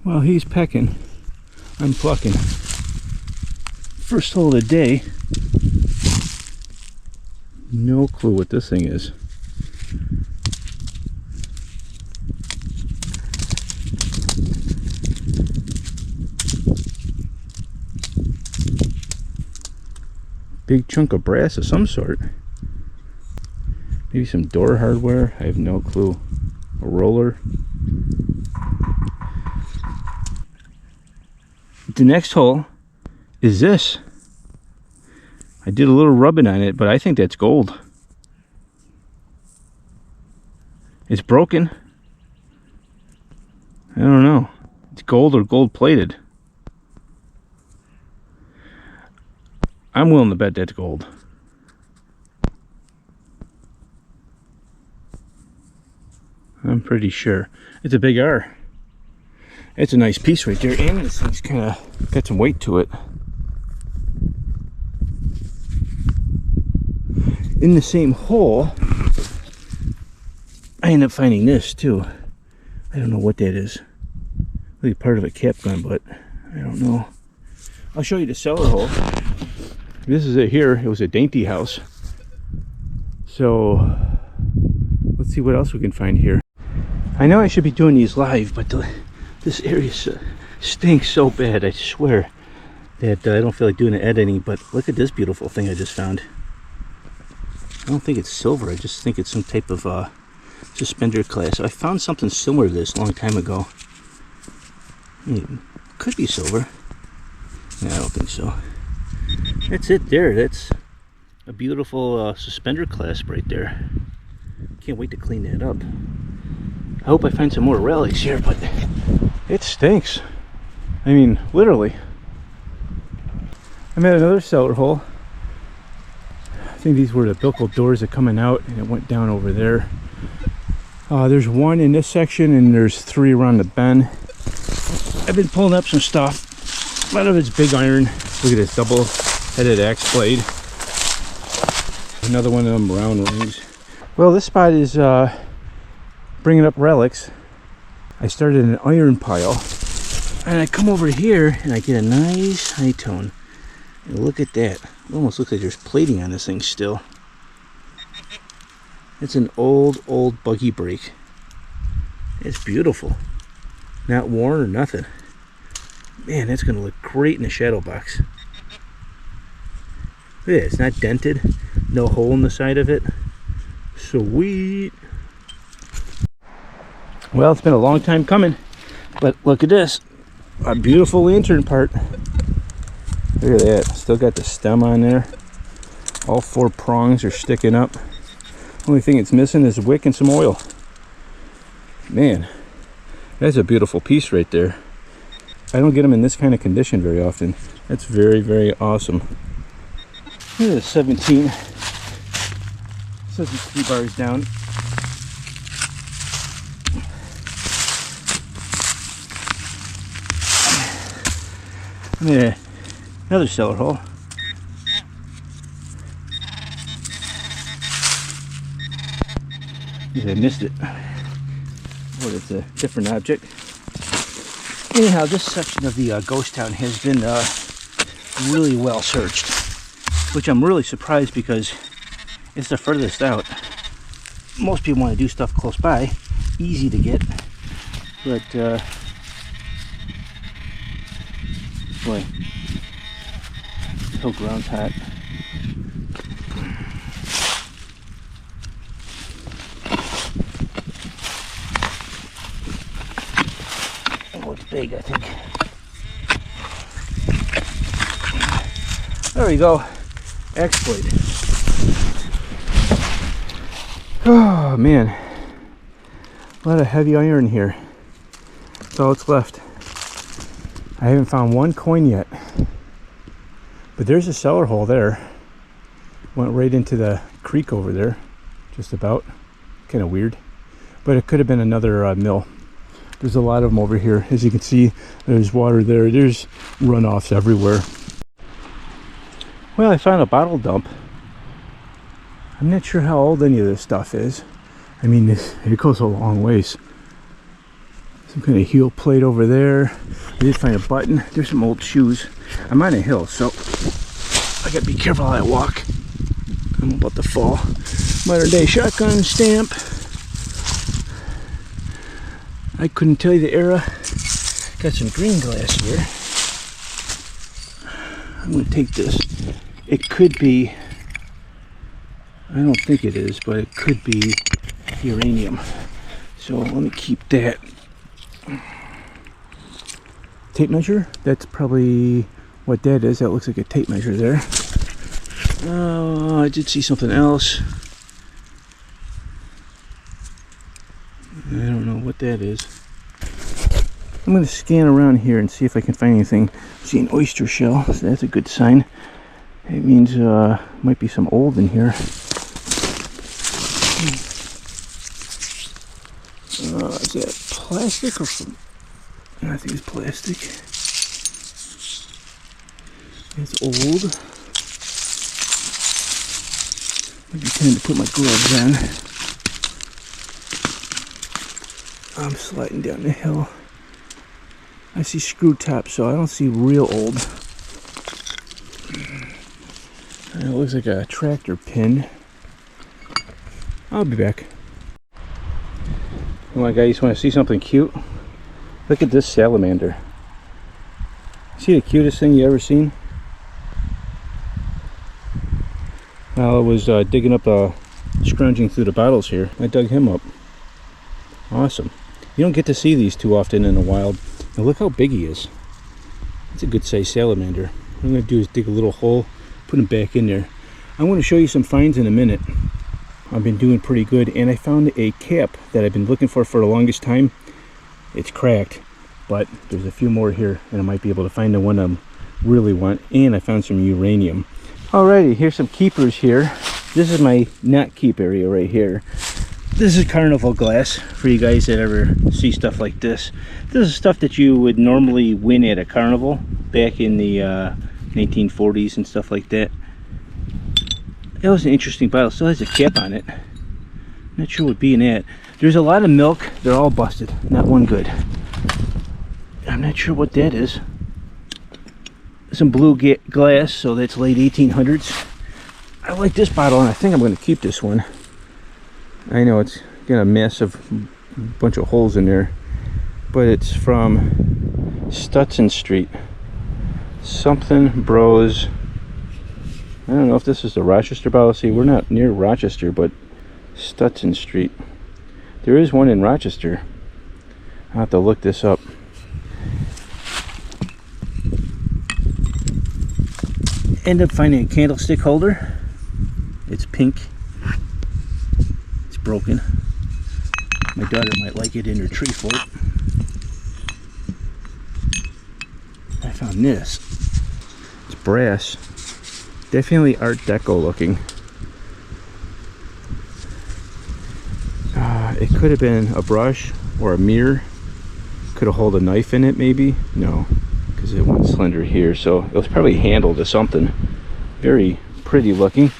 While he's pecking, I'm plucking. First hole of the day. No clue what this thing is. Big chunk of brass of some sort. Maybe some door hardware. I have no clue. A roller. The next hole is this. I did a little rubbing on it, but I think that's gold. It's broken. I don't know. It's gold or gold plated. I'm willing to bet that's gold. I'm pretty sure. It's a big R. It's a nice piece right there, and this thing's kind of got some weight to it. In the same hole, I end up finding this too. I don't know what that is. Really part of a cap gun, but I don't know. I'll show you the cellar hole. This is it here. It was a dainty house. So let's see what else we can find here. I know I should be doing these live, but this area stinks so bad, I swear, that I don't feel like doing the editing. But look at this beautiful thing I just found. I don't think it's silver. I just think it's some type of suspender class. I found something similar to this a long time ago. It could be silver. No, I don't think so. That's it there. That's a beautiful suspender clasp right there. Can't wait to clean that up. I hope I find some more relics here, but it stinks. I mean, literally. I'm at another cellar hole. I think these were the Bilko doors that coming out, and it went down over there. There's one in this section, and there's 3 around the bend. I've been pulling up some stuff. A lot of it's big iron. Look at this double-headed axe blade. Another one of them round rings. Well, this spot is bringing up relics. I started an iron pile, and I come over here, and I get a nice high tone. And look at that. It almost looks like there's plating on this thing still. It's an old buggy brake. It's beautiful. Not worn or nothing. Man, that's going to look great in the shadow box. Look at it. It's not dented. No hole in the side of it. Sweet. Well, it's been a long time coming. But look at this. A beautiful lantern part. Look at that. Still got the stem on there. All 4 prongs are sticking up. Only thing it's missing is a wick and some oil. Man, that's a beautiful piece right there. I don't get them in this kind of condition very often. That's very, very awesome. Look at the 17. Says it's 3 bars down. Yeah, another cellar hole. I missed it. Well, it's a different object. Anyhow, this section of the ghost town has been really well searched, which I'm really surprised because it's the furthest out. Most people want to do stuff close by, easy to get, but boy, this whole ground's hot. Oh, it's big, I think. There we go. Exploit. Oh man, a lot of heavy iron here. That's all that's left. I haven't found one coin yet, but there's a cellar hole there. Went right into the creek over there, just about. Kind of weird, but it could have been another mill. There's a lot of them over here. As you can see, there's water there. There's runoffs everywhere. Well, I found a bottle dump. I'm not sure how old any of this stuff is. I mean, it goes a long ways. Some kind of heel plate over there. I did find a button. There's some old shoes. I'm on a hill, so I gotta be careful how I walk. I'm about to fall. Modern day shotgun stamp. I couldn't tell you the era. Got some green glass here. I'm gonna take this. It could be, I don't think it is, but it could be uranium. So let me keep that. Tape measure, that's probably what that is. That looks like a tape measure there. Oh, I did see something else. I don't know what that is. I'm going to scan around here and see if I can find anything. I see an oyster shell, so that's a good sign. It means might be some old in here. Is that plastic or from? I think it's plastic. It's old. Maybe time to put my gloves on. I'm sliding down the hill. I see screw tops, so I don't see real old. And it looks like a tractor pin. I'll be back. Come on, guys, want to see something cute? Look at this salamander. See the cutest thing you ever seen? While I was digging up, scrounging through the bottles here, I dug him up. Awesome. You don't get to see these too often in the wild. Now look how big he is. It's a good sized salamander. What I'm going to do is dig a little hole, put him back in there. I'm going to show you some finds in a minute. I've been doing pretty good, and I found a cap that I've been looking for the longest time. It's cracked, but there's a few more here, and I might be able to find the one I really want. And I found some uranium. Alrighty, here's some keepers here. This is my not keep area right here. This is carnival glass for you guys that ever see stuff like this. This is stuff that you would normally win at a carnival back in the 1940s and stuff like that. That was an interesting bottle. Still has a cap on it. Not sure what being at. There's a lot of milk. They're all busted. Not one good. I'm not sure what that is. Some blue glass, so that's late 1800s. I like this bottle, and I think I'm going to keep this one. I know it's got a massive bunch of holes in there, but it's from Stutson Street. Something Bros. I don't know if this is the Rochester bottle. See, we're not near Rochester, but Stutson Street. There is one in Rochester. I'll have to look this up. End up finding a candlestick holder. It's pink. It's broken. My daughter might like it in her tree fort. I found this. It's brass. Definitely Art Deco looking. It could have been a brush or a mirror. Could have held a knife in it, maybe. No, because it went slender here, so it was probably handled to something. Very pretty looking.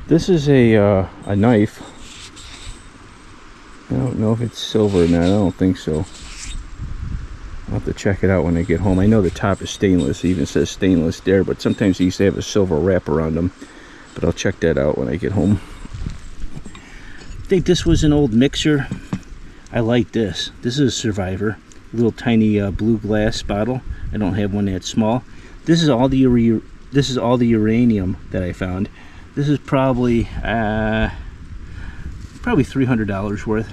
This is a knife. I don't know if it's silver or not. I don't think so. I'll have to check it out when I get home. I know the top is stainless. It even says stainless there, but sometimes they used to have a silver wrap around them. But I'll check that out when I get home. I think this was an old mixer. I like this. This is a Survivor. Little tiny blue glass bottle. I don't have one that small. This is all the uranium that I found. This is probably $300 worth,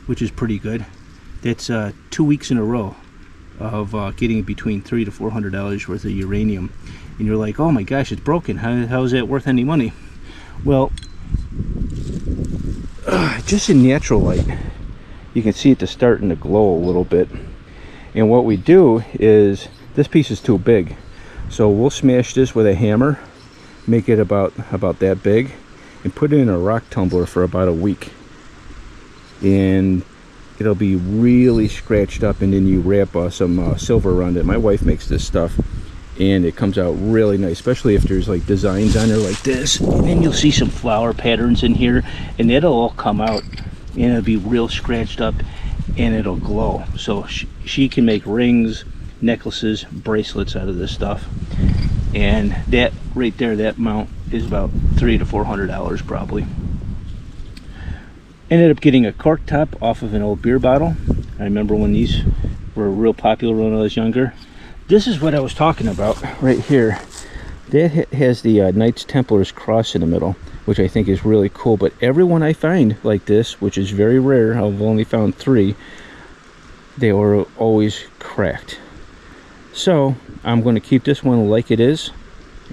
which is pretty good. That's 2 weeks in a row of getting between $300 to $400 worth of uranium. And you're like, oh my gosh, it's broken. How is that worth any money? Well, just in natural light, you can see it starting to glow a little bit. And what we do is, this piece is too big, so we'll smash this with a hammer, make it about that big, and put it in a rock tumbler for about a week. And it'll be really scratched up, and then you wrap some silver around it. My wife makes this stuff, and it comes out really nice, especially if there's like designs on there like this. And then you'll see some flower patterns in here, and it'll all come out and it'll be real scratched up and it'll glow. So she can make rings, necklaces, bracelets out of this stuff. And that right there, that mount is about $300 to $400 probably. Ended up getting a cork top off of an old beer bottle. I remember when these were real popular when I was younger. This is what I was talking about right here. That has the Knights Templar's cross in the middle, which I think is really cool. But every one I find like this, which is very rare, I've only found 3, they were always cracked. So I'm going to keep this one like it is,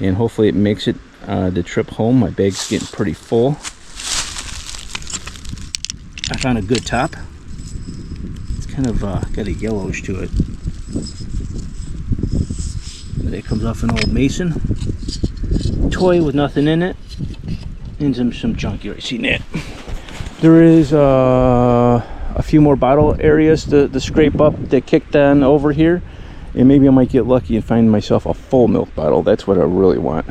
and hopefully it makes it the trip home. My bag's getting pretty full. I found a good top. It's kind of got a yellowish to it. It comes off an old Mason toy with nothing in it, and some junk. You already seen that. There is a few more bottle areas to scrape up that kicked on over here, and maybe I might get lucky and find myself a full milk bottle. That's what I really want.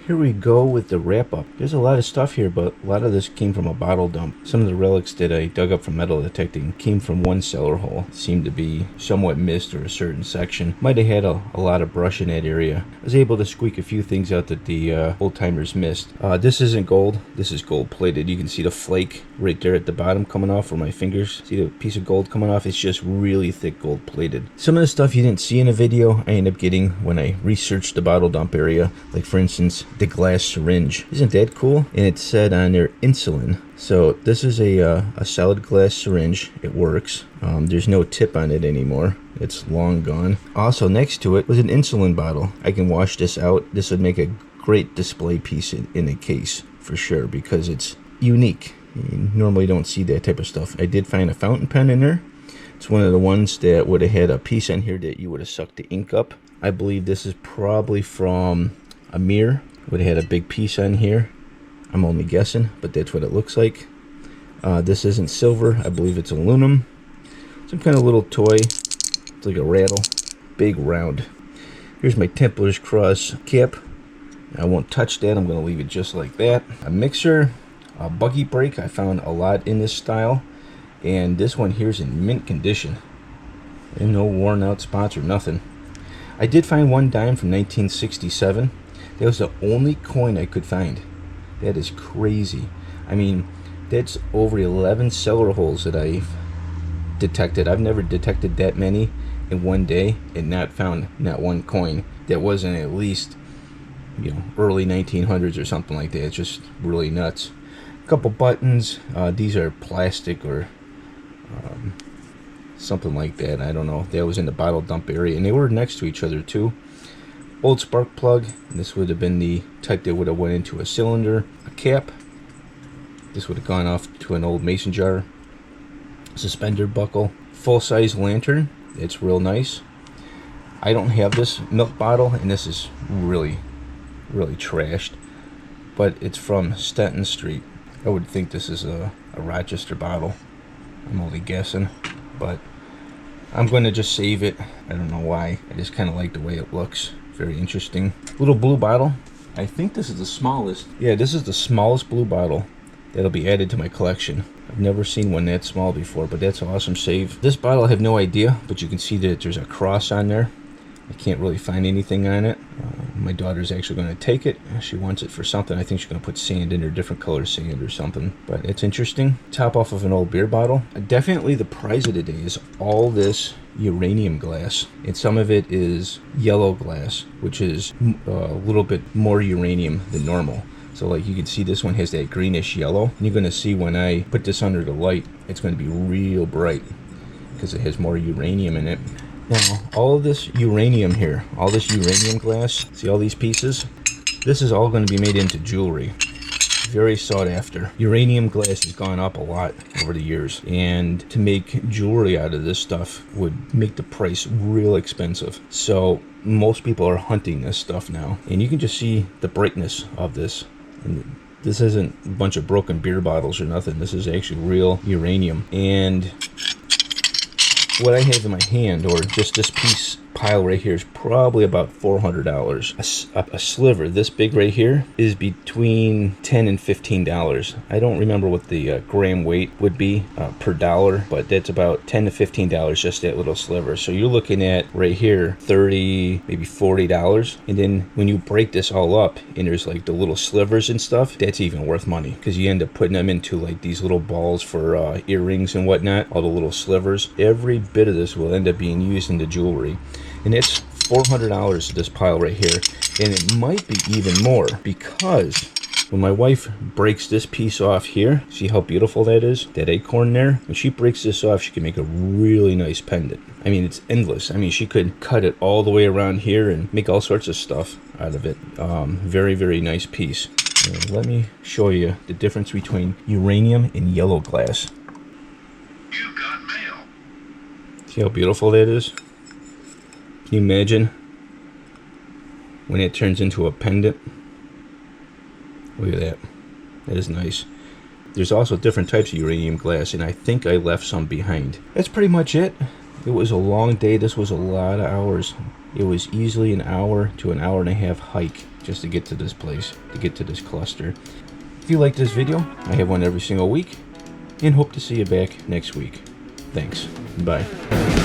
Here we go with the wrap up. There's a lot of stuff here, but a lot of this came from a bottle dump. Some of the relics that I dug up from metal detecting came from one cellar hole. It seemed to be somewhat missed, or a certain section. Might have had a lot of brush in that area. I was able to squeak a few things out that the old timers missed. This isn't gold. This is gold plated. You can see the flake right there at the bottom coming off where my fingers. See the piece of gold coming off? It's just really thick gold plated. Some of the stuff you didn't see in the video, I ended up getting when I researched the bottle dump area. Like for instance, the glass syringe. Isn't that cool? And it said on there insulin. So this is a solid glass syringe. It works. There's no tip on it anymore. It's long gone. Also next to it was an insulin bottle. I can wash this out. This would make a great display piece in a case for sure, because it's unique. You normally don't see that type of stuff. I did find a fountain pen in there. It's one of the ones that would have had a piece in here that you would have sucked the ink up. I believe this is probably from a mirror. Would have had a big piece on here. I'm only guessing, but that's what it looks like. This isn't silver. I believe it's aluminum. Some kind of little toy. It's like a rattle. Big round. Here's my Templar's Cross cap. I won't touch that. I'm going to leave it just like that. A mixer. A Buggy brake. I found a lot in this style. And this one here is in mint condition. And no worn out spots or nothing. I did find one dime from 1967. That was the only coin I could find. That is crazy. I mean, that's over 11 cellar holes that I've detected. I've never detected that many in one day and not found not one coin that wasn't at least, you know, early 1900s or something like that. It's just really nuts. A couple buttons. These are plastic or something like that. I don't know. That was in the bottle dump area, and they were next to each other too. Old spark plug. This would have been the type that would have went into a cylinder. A cap. This would have gone off to an old mason jar. Suspender buckle. Full-size lantern. It's real nice. I don't have this milk bottle, and this is really trashed, but it's from Stenton Street. I would think this is a Rochester bottle. I'm only guessing, but I'm going to just save it. I don't know why. I just kind of like the way it looks. Very interesting. Little blue bottle. I think this is the smallest. Yeah, this is the smallest blue bottle that'll be added to my collection. I've never seen one that small before, but that's an awesome save. This bottle I have no idea, but you can see that there's a cross on there. I can't really find anything on it. My daughter's actually going to take it. She wants it for something. I think she's going to put sand in, or different color sand or something. But it's interesting. Top off of an old beer bottle. Definitely the prize of the day is all this uranium glass. And some of it is yellow glass, which is a little bit more uranium than normal. So like you can see this one has that greenish yellow. And you're going to see when I put this under the light, it's going to be real bright because it has more uranium in it. Now, all of this uranium here, all this uranium glass, see all these pieces? This is all going to be made into jewelry. Very sought after. Uranium glass has gone up a lot over the years, and to make jewelry out of this stuff would make the price real expensive. So most people are hunting this stuff now, and you can just see the brightness of this. And this isn't a bunch of broken beer bottles or nothing. This is actually real uranium. And what I have in my hand, or just this pile right here is probably about $400. A sliver this big right here is between $10 and $15. I don't remember what the gram weight would be per dollar, but that's about $10 to $15 just that little sliver. So you're looking at right here $30, maybe $40. And then when you break this all up and there's like the little slivers and stuff, that's even worth money, because you end up putting them into like these little balls for earrings and whatnot. All the little slivers, every bit of this will end up being used in the jewelry. And it's $400 this pile right here, and it might be even more, because when my wife breaks this piece off here, see how beautiful that is, that acorn there? When she breaks this off, she can make a really nice pendant. I mean, it's endless. I mean, she could cut it all the way around here and make all sorts of stuff out of it. Very, very nice piece. And let me show you the difference between uranium and yellow glass. You've got mail. See how beautiful that is? Can you imagine when it turns into a pendant? Look at that. That is nice. There's also different types of uranium glass, and I think I left some behind. That's pretty much it. It was a long day. This was a lot of hours. It was easily an hour to an hour and a half hike just to get to this place, to get to this cluster. If you like this video, I have one every single week, and hope to see you back next week. Thanks. Bye.